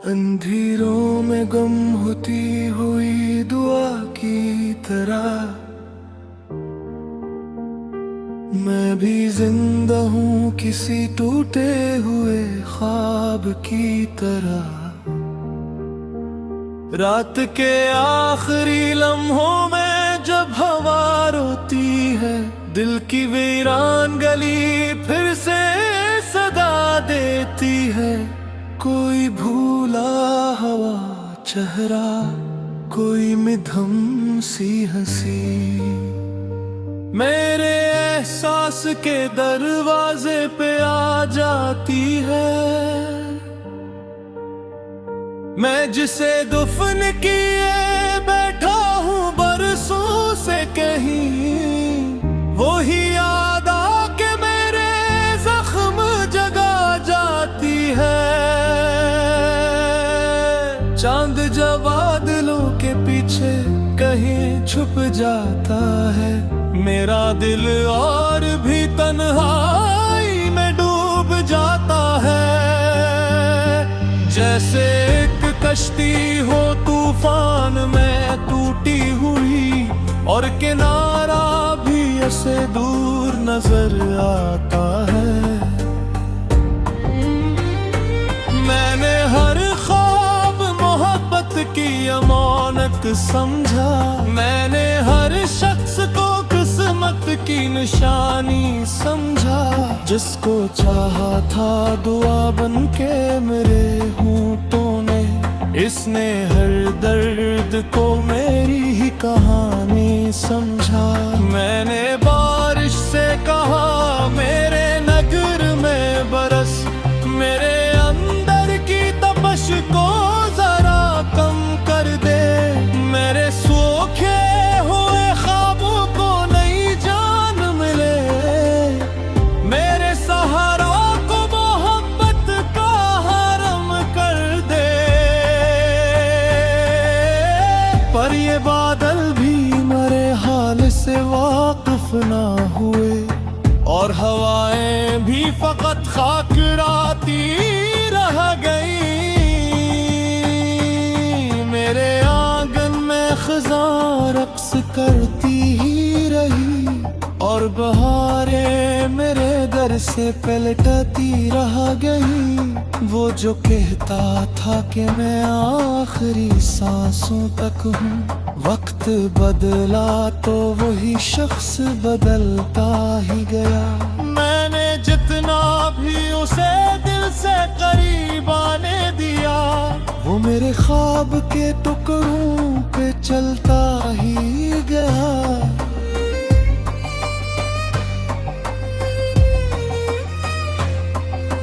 अंधेरों में गम होती हुई दुआ की तरह मैं भी जिंदा हूँ किसी टूटे हुए ख्वाब की तरह। रात के आखिरी लम्हों में जब हवा रोती है, दिल की वीरान गली फिर से सदा देती है। कोई भूला हवा चेहरा, कोई मिधम सी हंसी मेरे एहसास के दरवाजे पे आ जाती है। मैं जिसे दफन किए बैठा हूँ बरसों से कहीं, वो ही याद आके मेरे जख्म जगा जाती है। चांद जब बादलों के पीछे कहीं छुप जाता है, मेरा दिल और भी तन्हाई में डूब जाता है। जैसे एक कश्ती हो तूफान में टूटी हुई, और किनारा भी ऐसे दूर नजर आता है। मैंने हर ख्वाब मोहब्बत की अमानत समझा, मैंने हर शख्स को किस्मत की निशानी समझा। जिसको चाहा था दुआ बन के मेरे होंठों ने, इसने हर दर्द को मेरी ही कहानी समझा। मैंने बारिश से कहा मेरे नगर में बरस, मेरे अंदर की तपश को जरा कम कर दे। मेरे सूखे हुए ख्वाबों को नई जान मिले, मेरे सहारा को मोहब्बत का हरम कर दे। पर ये बादल भी मेरे हाल से वाकिफ ना हुए, और हवाएं भी फकत खाकराती रह गई। मेरे आंगन में खज़ां रक्स करती ही रही, और बहारें मेरे दर से पलटती रह गई। वो जो कहता था कि मैं आखिरी सांसों तक हूँ, वक्त बदला तो वही शख्स बदलता ही गया। मैंने जितना भी उसे दिल से करीब आने दिया, वो मेरे ख्वाब के टुकड़ों पे चलता ही गया।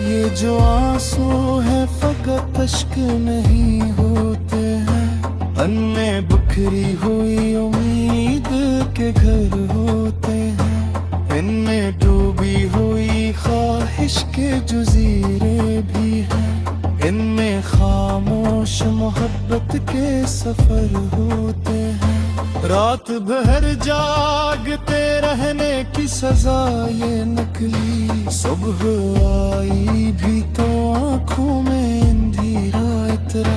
ये जो आंसू है फकत अश्क नहीं होते हैं, इनमें बिखरी हुई उम्मीद के घर होते हैं। इनमें डूबी हुई ख्वाहिश के जज़ीरे भी हैं, इनमें खामोश मोहब्बत के सफर होते हैं। रात भर जागते रहने की सजा ये नकली, सुबह आई भी तो आंखों में अंधेरा इतरा।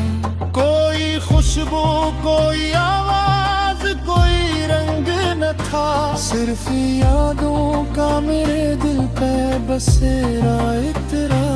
कोई खुशबू, कोई आवाज, कोई रंग न था, सिर्फ यादों का मेरे दिल पे बसेरा इतरा।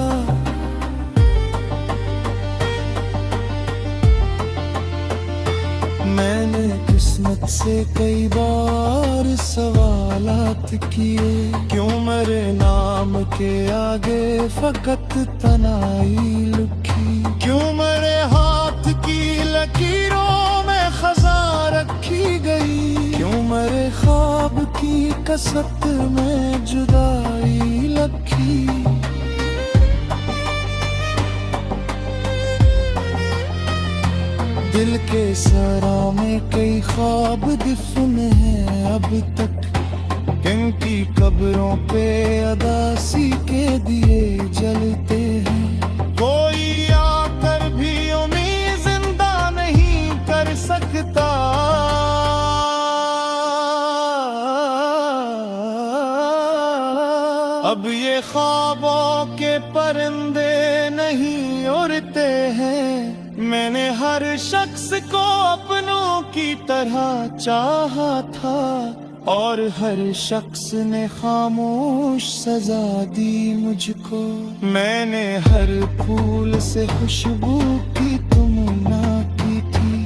मैंने किस्मत से कई बार सवालात किए, क्यों मेरे नाम के आगे फकत तनाई लुकी। क्यों मेरे हाथ की लकीरों में खज़ां रखी गई, क्यों मेरे ख्वाब की कसरत में जुदाई लखी। दिल के सरा में कई ख्वाब दफन हैं अब तक, इनकी कब्रों पे अदासी के दिए जलते हैं। कोई आकर भी उम्मीद जिंदा नहीं कर सकता, अब ये ख्वाबों के परिंदे नहीं उड़ते हैं। मैंने हर शख्स को अपनों की तरह चाहा था, और हर शख्स ने खामोश सजा दी मुझको। मैंने हर फूल से खुशबू की तमन्ना की थी,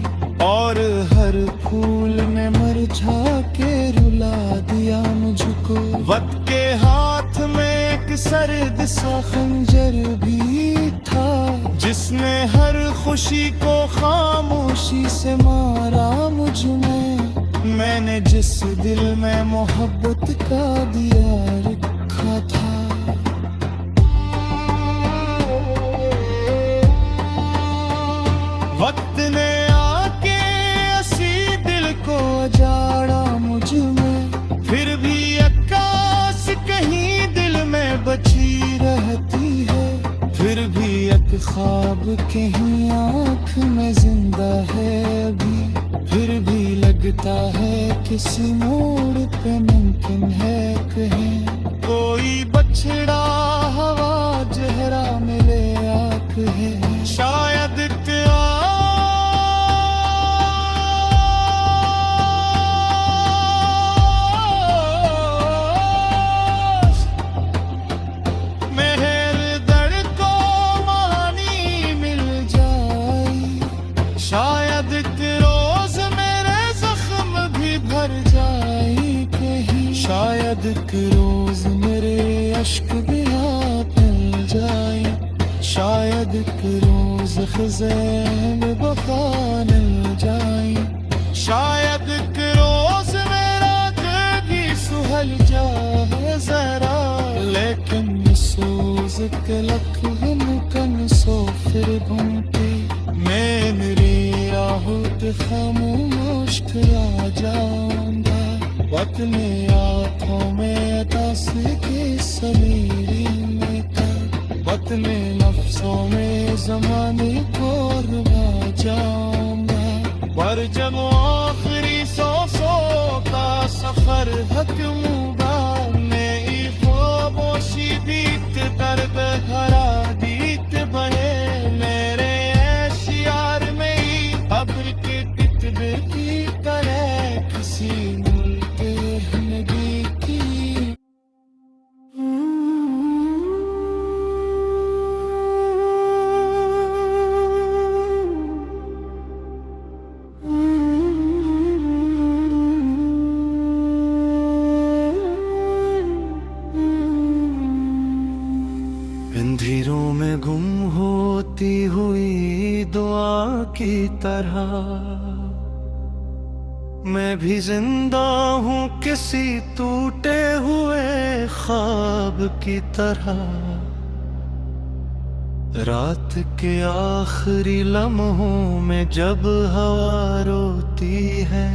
और हर फूल ने मुरझा के रुला दिया मुझको। वक्त के हाथ में एक सर्द सा खंजर भी था, जिसने हर खुशी को खामोशी से मारा मुझ में। मैंने जिस दिल में मोहब्बत का दिया रखा था। वक्त ने आके ऐसी दिल को उजाड़ा मुझ में, फिर भी आकाश कहीं दिल में बची रहती है। फिर भी एक ख्वाब कहीं आँख में जिंदा है अभी। फिर भी लगता है किसी मोड़ पे मुमकिन है कहीं कोई बछड़ा हवा जहरा मिले आँख है। शायद शायद एक रोज मेरे अश्क भी आप मिल जाए। शायद एक रोज ख़ज़ान बक़ा मिल जाए। शायद एक रोज मेरा दिल भी सुहल जाए ज़रा। लेकिन सोज के लख हम सो फिर घूमते, मैं मेरी राहों पे खामोश आ जाऊंगा। वक्त ने आँखों में तासर के समीरी में कर, वक्त ने नफ्सों में ज़माने को रुला जाऊंगा। पर जब आखिरी सांसों का सफर हकमूबा में खामोशी बीत दर्द भरा दीत बहे मेरे ऐशियार में ही अब्र के तितली की तरह किसी अंधेरों में गुम होती हुई दुआ की तरह मैं भी जिंदा हूँ किसी टूटे हुए ख्वाब की तरह। रात के आखिरी लम्हों में जब हवा रोती है,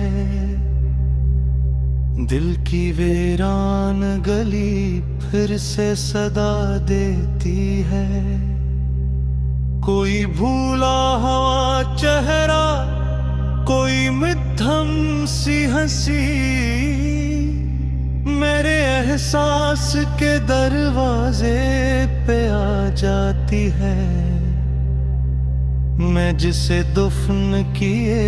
दिल की वीरान गली फिर से सदा देती है। कोई भूला हुआ चेहरा, कोई मध्यम सी हंसी मेरे एहसास के दरवाजे पे आ जाती है। मैं जिसे दुफन किए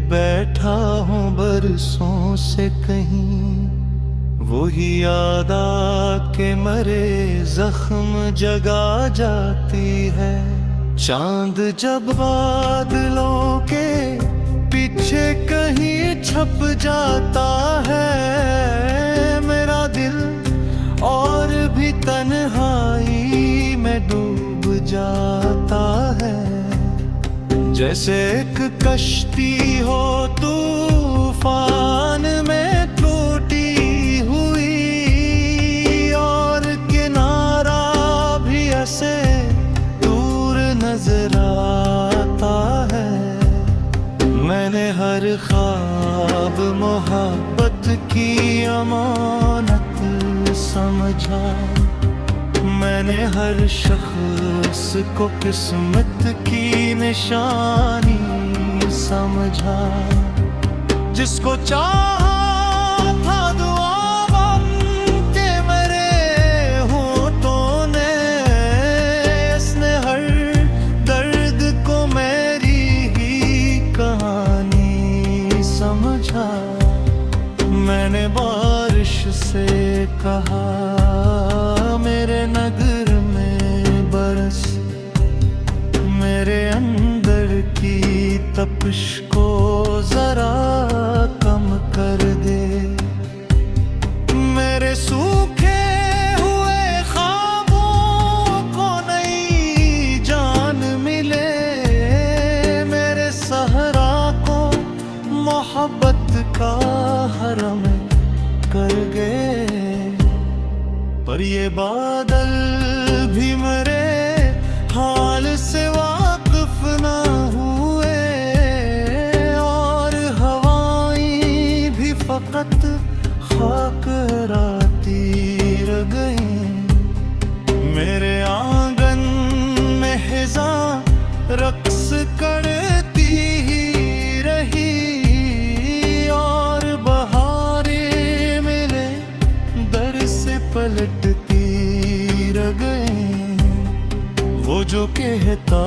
बैठा हूँ बरसों से कहीं, वही याद आके मरे जख्म जगा जाती है। चांद जब बादलों के पीछे कहीं छप जाता है, मेरा दिल और भी तन्हाई में डूब जाता है। जैसे एक कश्ती हो तूफान में टूटी हुई, और किनारा भी ऐसे दूर नजर आता है। मैंने हर ख्वाब मोहब्बत की अमानत समझा। मैंने हर शख्स को किस्मत की निशानी समझा। जिसको चाहा था दुआ के मेरे हूँ कहा, मेरे नगर में बरस, मेरे अंदर की तपिश को जरा कम कर दे। मेरे सूखे हुए ख्वाबों को नई जान मिले, मेरे सहरा को मोहब्बत का हरम कर गए। पर ये बादल भी मेरे हाल से वाकिफ ना हुए, और हवाएं भी फकत खाक राती रह गई। मेरे आंगन में हिज़ा रक्स करती ही रही, और बहारें मेरे दर से पलटती रह गई। वो जो कहता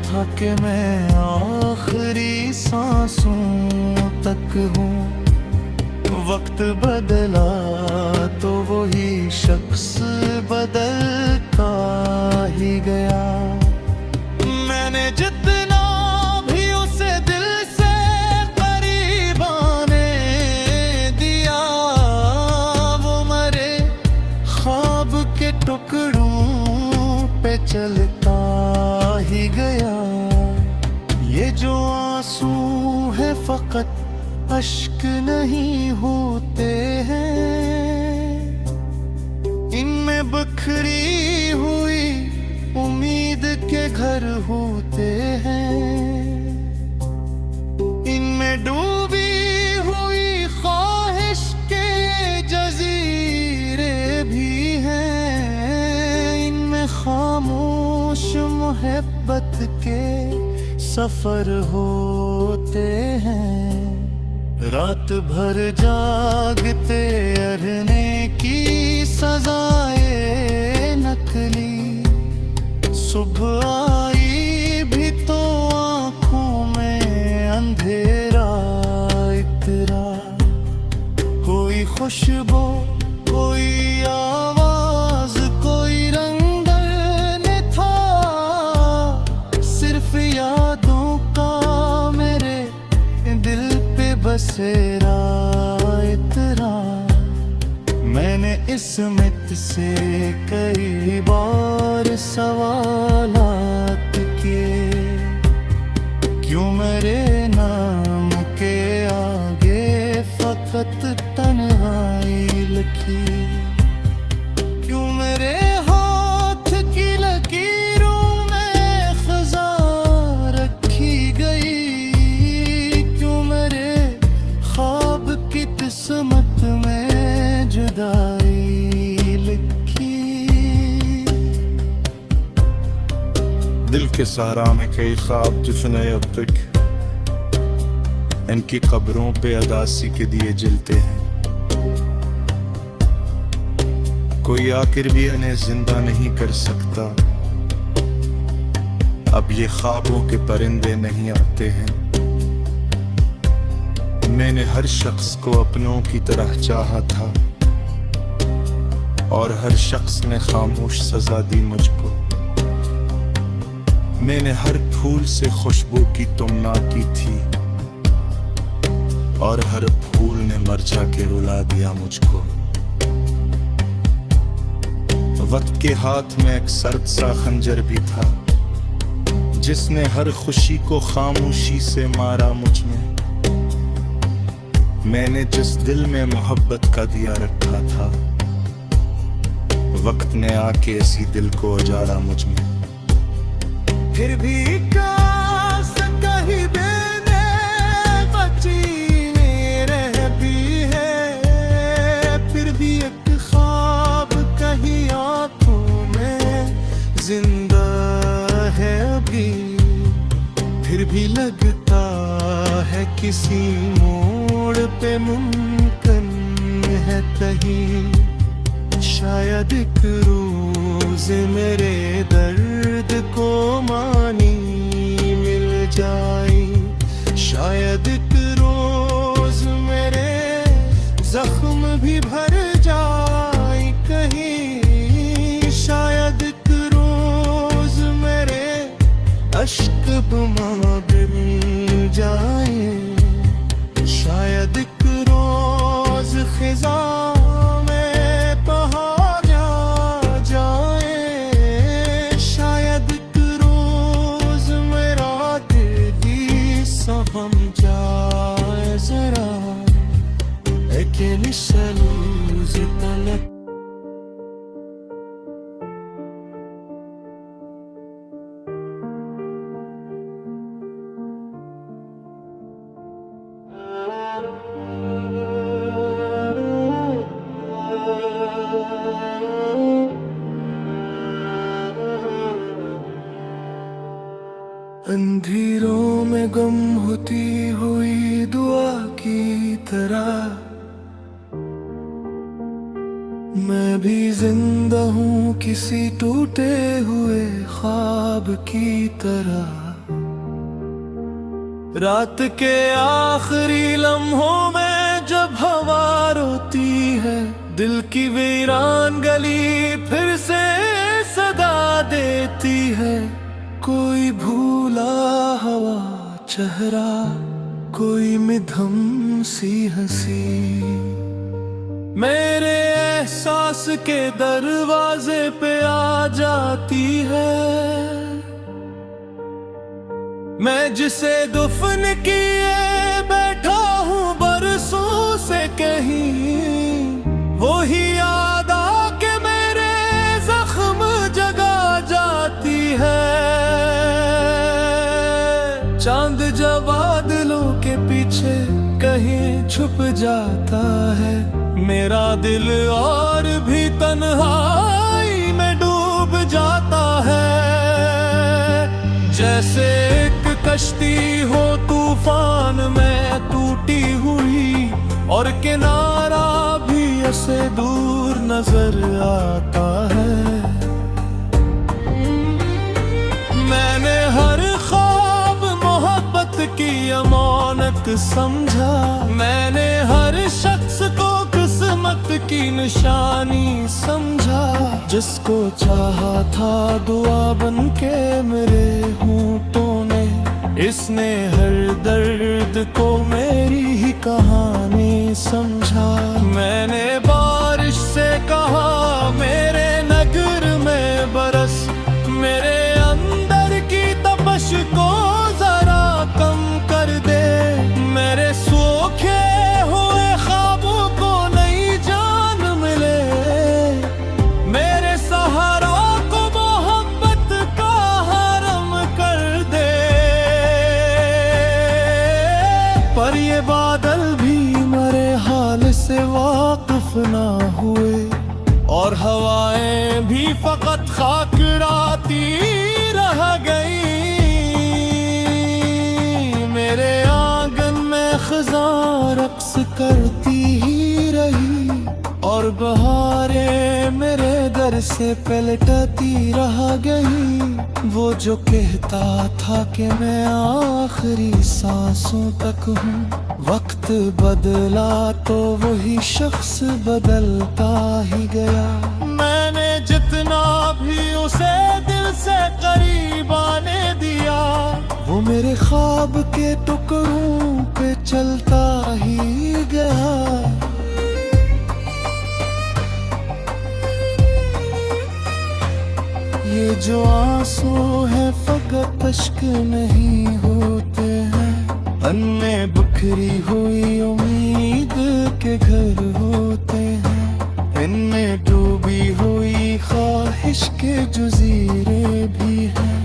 था कि मैं आखिरी सांसों तक हूँ, वक्त बदला तो वही शख्स बदलता ही गया। मैंने जितना भी उसे दिल से करीब आने दिया, वो मरे ख्वाब के टुकड़ों पे चलता ही गया। ये जो आंसू है फकत अश्क नहीं होते हैं, इनमें बखरी हुई उम्मीद के घर होते हैं। इनमें डूबी हुई ख्वाहिश के जजीरे भी हैं, इनमें खामोश मोहब्बत के सफर होते हैं। रात भर जागते अरने की सजाए नकली, सुबह आई भी तो आंखों में अंधेरा इतरा। कोई खुशबू, कोई आवाज, कोई रंग न था, सिर्फ यादों का मेरे दिल पे बसेरा इतरा। मैंने इस मित से कई बार सवालात किए, क्यों मेरे नाम के आगे फकत तन्हाई लिखी, क्यों मेरे हाथ की लकीरों में खजा रखी गई, की किस्मत में जुदाई लिखी। दिल के सहारा में कई ख्वाब जिसने अब तक, इनकी कब्रों पे अदासी के दिए जलते हैं। कोई आखिर भी इन्हें जिंदा नहीं कर सकता, अब ये ख्वाबों के परिंदे नहीं आते हैं। मैंने हर शख्स को अपनों की तरह चाहा था, और हर शख्स ने खामोश सजा दी मुझको। मैंने हर फूल से खुशबू की तुमना की थी, और हर फूल ने मरझा के रुला दिया मुझको। वक्त के हाथ में एक सर्द सा खंजर भी था, जिसने हर खुशी को खामोशी से मारा मुझ में। मैंने जिस दिल में मोहब्बत का दिया रखा था, वक्त ने आके इसी दिल को उजाड़ा मुझ में। फिर भी काश कहीं देने बची रह भी है, फिर भी एक ख्वाब कहीं आंखों में जिंदा है अभी। फिर भी लगता है किसी मोड़ पे मुमकिन है कहीं, शायद एक रोज मेरे दर्द को मानी मिल जाए, शायद एक रोज मेरे जख्म भी भर जाए। अंधेरों में गम होती हुई दुआ की तरह मैं भी जिंदा हूँ किसी टूटे हुए ख्वाब की तरह। रात के आखिरी लम्हों में जब हवा रोती है, दिल की वीरान गली फिर से सदा देती है। कोई भूला हवा चेहरा, कोई मिधम सी हंसी मेरे एहसास के दरवाजे पे आ जाती है। मैं जिसे दुफन किए बैठा हूँ बरसों से कहीं, वो ही याद आके मेरे जख्म जगा जाती है। चांद जब बादलों के पीछे कहीं छुप जाता है, मेरा दिल और भी तन्हाई में डूब जाता है। जैसे एक कश्ती हो तूफान में टूटी हुई, और किनारा भी ऐसे दूर नजर आता है। मैंने हर ख्वाब मोहब्बत की अमानत समझा, मैंने हर शख्स को किस्मत की निशानी समझा। जिसको चाहा था दुआ बनके मेरे होंठों ने, इसने हर दर्द को मेरी ही कहानी समझा। मैंने बारिश से कहा मेरे नगर में बरस, मेरे अंदर की तपश को जरा कम कर दे। मेरे सूखे हुए ख्वाबों को नई जान मिले, मेरे सहारा को मोहब्बत का हरम कर दे। पर ये बादल भी मेरे हाल से वाकिफ ना हुए, और हवाएं भी फकत खाकराती रह गई। मेरे आंगन में खज़ां रक्स करती ही रही, और बहारें मेरे दर से पलटती रह गई। वो जो कहता था कि मैं आखिरी सांसों तक हूँ, वक्त बदला तो वही शख्स बदलता ही गया। मैंने जितना भी उसे दिल से करीब आने दिया, वो मेरे ख्वाब के टुकड़ों पे चलता ही गया। ये जो आंसू है फकत अश्क नहीं होते हैं, अन्य बिखरी हुई उम्मीद के घर होते हैं। इनमें डूबी हुई ख्वाहिश के जजीरे भी हैं,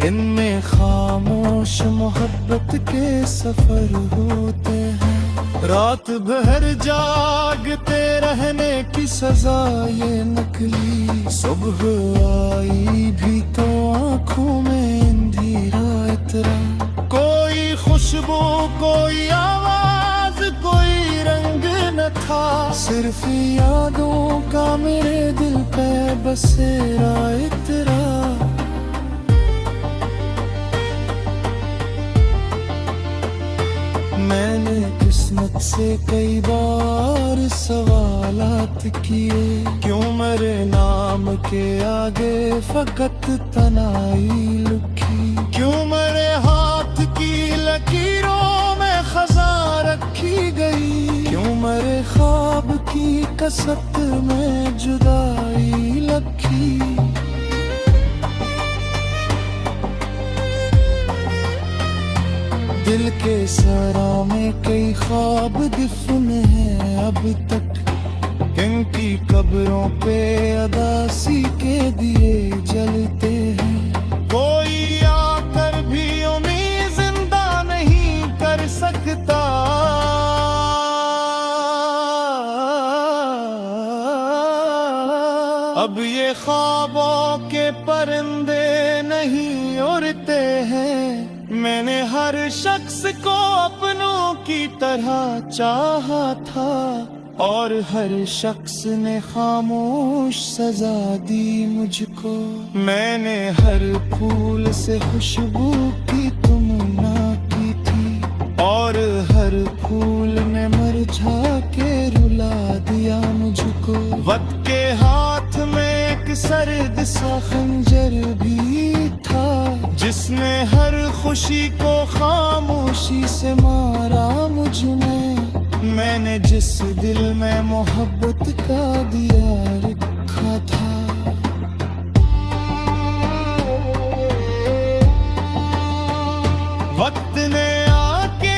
इनमें खामोश मोहब्बत के सफर होते हैं। रात भर जागते रहने की सजा ये नकली, सुबह आई भी तो आंखों में अंधेरा इतरा। कोई खुशबू, कोई आवाज, कोई रंग न था, सिर्फ यादों का मेरे दिल पे बसेरा इतरा। मैंने किस्मत से कई बार सवालात किए, क्यों मेरे नाम के आगे फकत तनाई लुकी। क्यों मेरे हाथ की लकीरों में खज़ां रखी गई, क्यों मेरे ख्वाब की कसक में जुदाई लखी। दिल के सरा में कई ख्वाब दिफन है अब तक, किनकी कब्रों पे अदासी के दिए जलते हैं। कोई आकर भी उम्मीद जिंदा नहीं कर सकता, अब ये ख्वाबों के परिंदे नहीं उड़ते हैं। मैंने हर शख्स को अपनों की तरह चाहा था, और हर शख्स ने खामोश सजा दी मुझको। मैंने हर फूल से खुशबू की तमन्ना की थी, और हर फूल ने मुरझा के रुला दिया मुझको। वक्त के हाथ में एक सर्द सा खंजर भी था, जिसने हर खुशी को खामोशी से मारा मुझ में। मैंने जिस दिल में मोहब्बत का दिया रखा था, वक्त ने आके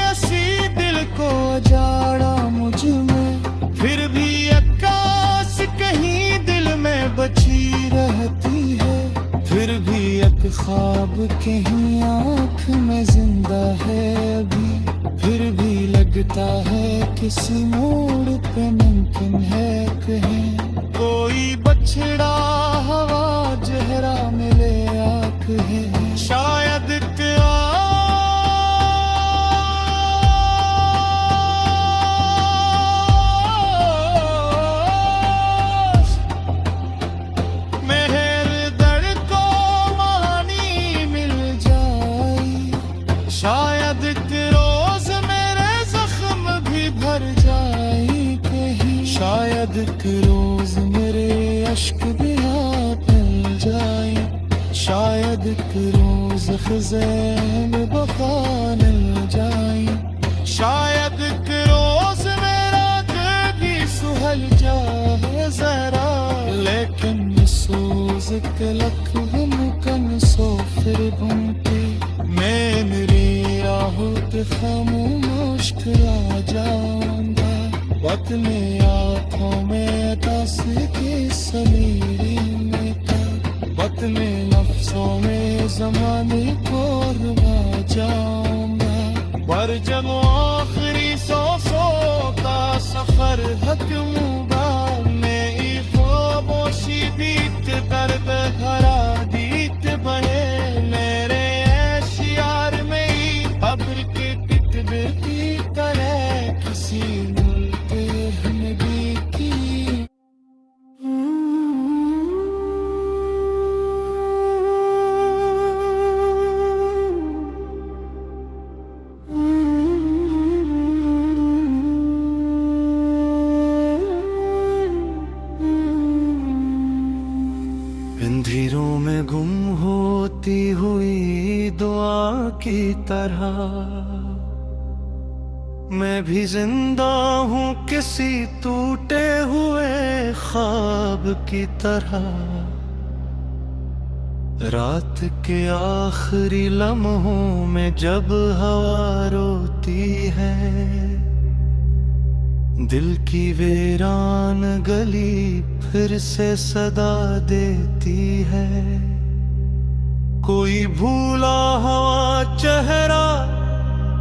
ऐसी दिल को उजाड़ा मुझ में। फिर भी आकाश कहीं दिल में बची रहती है, फिर भी एक ख्वाब कहीं आँख में जिंदा है अभी। फिर भी लगता है किसी मोड़ पे मुमकिन है कहीं कोई बछड़ा हवा जहरा मिले आँख है। शायद मेहर दर्द को मानी मिल जाए, शायद रोज मेरे जख्म भी भर जाए कहीं। शायद रोज मेरे अश्क भी हाथ मिल जाए, शायद रोज खज़ैन बका मिल जाए। शायद रोज मेरा दिल भी सुहल जाए जरा, लेकिन सोज के लख्म कन सो फिर घूमते मैं मेरी राहों पे खामोश खड़ा जाऊंगा। वक्त में आँखों में दस के समीरी में था, वक्त में नफ्सों में ज़माने को रुला जाऊंगा। पर जब आखिरी सांसों का सफर हकमूंगा, मैं खामोशी दीत दर्द भरा दीत बहे मेरे ऐशियार में ही अब्र के कितने की तरह किसी मुल्क में भी की। अंधेरों में गुम होती हुई दुआ की तरह, मैं भी जिंदा हूँ किसी टूटे हुए ख्वाब की तरह। रात के आखिरी लम्हों में जब हवा रोती है, दिल की वीरान गली फिर से सदा देती है। कोई भूला हुआ चेहरा,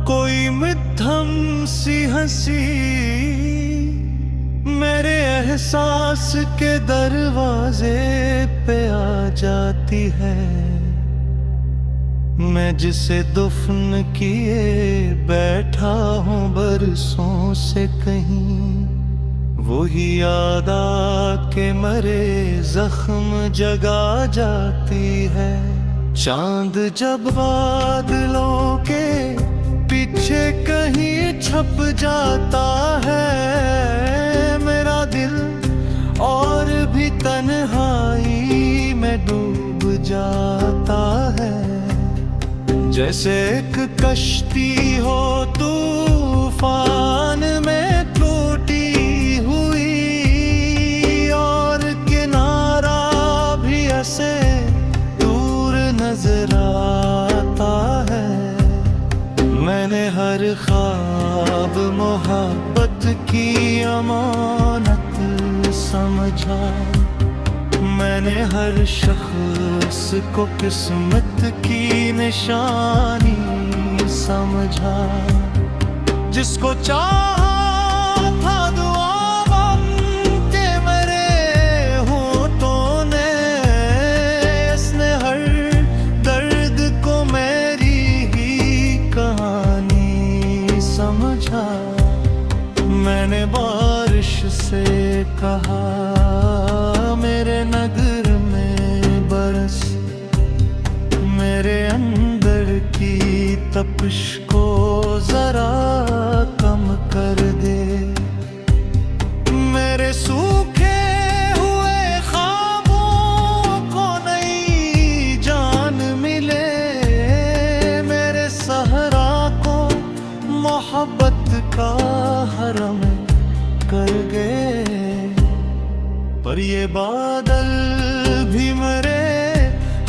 कोई मध्यम सी हंसी, मेरे एहसास के दरवाजे पे आ जाती है। मैं जिसे दुफन किए बैठा हूँ बरसों से कहीं, वही याद आके मरे जख्म जगा जाती है। चांद जब बादलों के पीछे कहीं छप जाता है, मेरा दिल और भी तन्हाई में डूब जाता है। जैसे एक कश्ती हो तूफान में टूटी हुई, और किनारा भी ऐसे दूर नजर आता है। मैंने हर ख्वाब मोहब्बत की अमानत समझा, मैंने हर शख्स को किस्मत की निशानी समझा। जिसको चाहा था दुआ के मेरे होठों ने, इसने हर दर्द को मेरी तपिश को जरा कम कर दे। मेरे सूखे हुए ख्वाबों को नई जान मिले, मेरे सहरा को मोहब्बत का हरम कर गए। पर ये बादल भी मेरे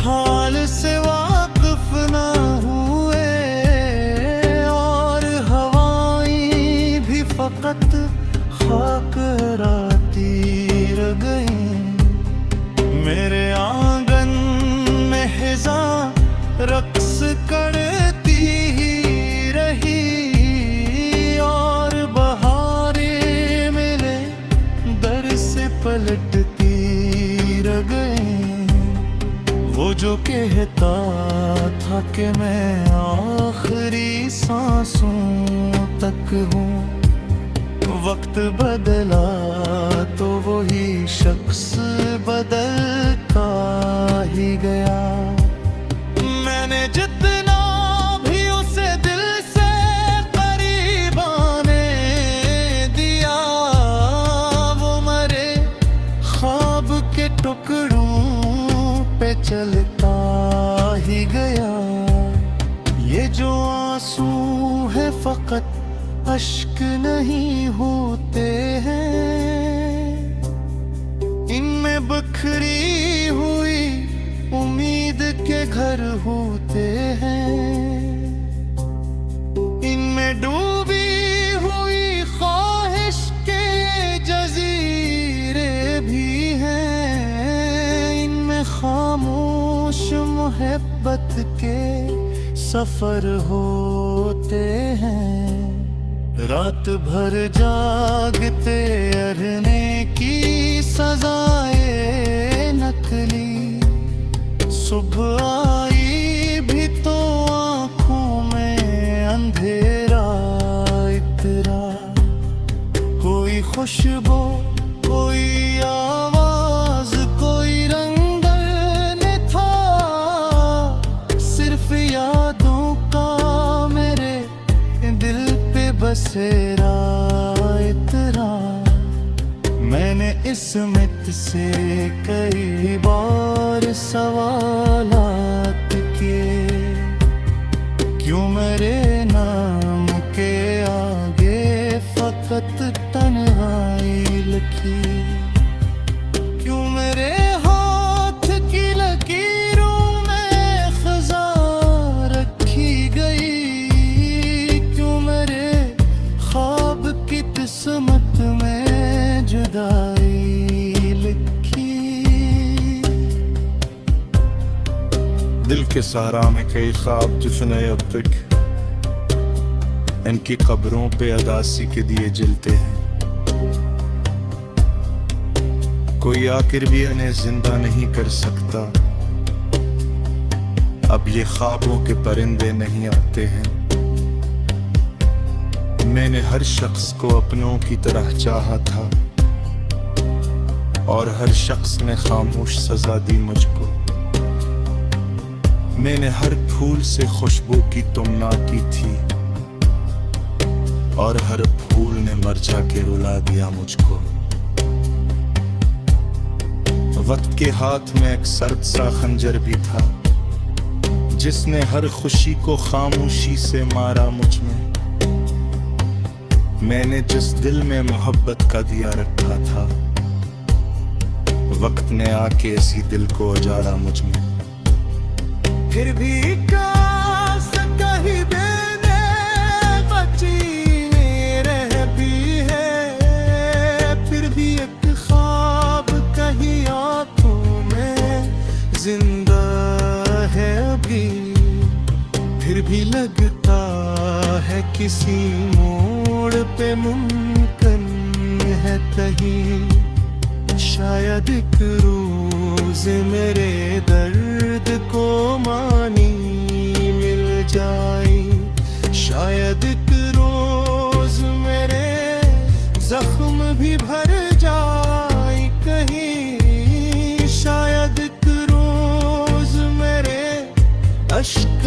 हाल से वाकिफ ना हुए, और हवाएं भी फकत खाक राती रह गई। मेरे आंगन में हिज़ा रक्स करती ही रही, और बहारें मेरे दर से पलटती रह गई। वो जो कहता था कि मैं आखिरी सांसों तक हूँ, वक्त बदला तो वही शख्स बदलता ही गया। मैंने जितना भी उसे दिल से करीब आने दिया, वो मरे ख्वाब के टुकड़ों पे चलता ही गया। ये जो आंसू है फकत अश्क नहीं होते हैं, इनमें बखरी हुई उम्मीद के घर होते हैं। इनमें डूबी हुई ख्वाहिश के जजीरे भी हैं, इनमें खामोश मोहब्बत के सफर होते हैं। रात भर जागते अरने की सजाए नकली, सुबह आई भी तो आंखों में अंधेरा इतरा। कोई खुशबू, कोई आवाज, कोई रंगन था, सिर्फ यादों का मेरे दिल पे बसेरा इतरा। मैंने इस मित से कई बार सवालात किए, क्यों मेरे नाम के आगे फकत तन्हाई लिखी, क्यों मेरे हाथ की लकीरों में खजा रखी गई, क्यों मेरे ख्वाब की किस्मत में जुदाई लिखी। दिल के सहारा में कई ख्वाब जिसने अब तक, इनकी कब्रों पे अदासी के दिए जलते हैं। कोई आखिर भी इन्हें जिंदा नहीं कर सकता, अब ये ख्वाबों के परिंदे नहीं आते हैं। मैंने हर शख्स को अपनों की तरह चाहा था, और हर शख्स ने खामोश सजा दी मुझको। मैंने हर फूल से खुशबू की तुमना की थी, और हर फूल ने मरझा के रुला दिया मुझको। वक्त के हाथ में एक सर्द सा खंजर भी था, जिसने हर खुशी को खामोशी से मारा मुझ में। मैंने जिस दिल में मोहब्बत का दिया रखा था, वक्त ने आके इसी दिल को उजाड़ा मुझ में। फिर भी काश कहीं देने बची रह भी है, फिर भी एक ख्वाब कहीं आंखों में जिंदा है अभी। फिर भी लगता है किसी मोड़ पे मुमकिन है कहीं, शायद एक रोज मेरे दर्द को मानी मिल जाए, शायद एक रोज मेरे जख्म भी भर जाए कहीं, शायद एक रोज मेरे अश्क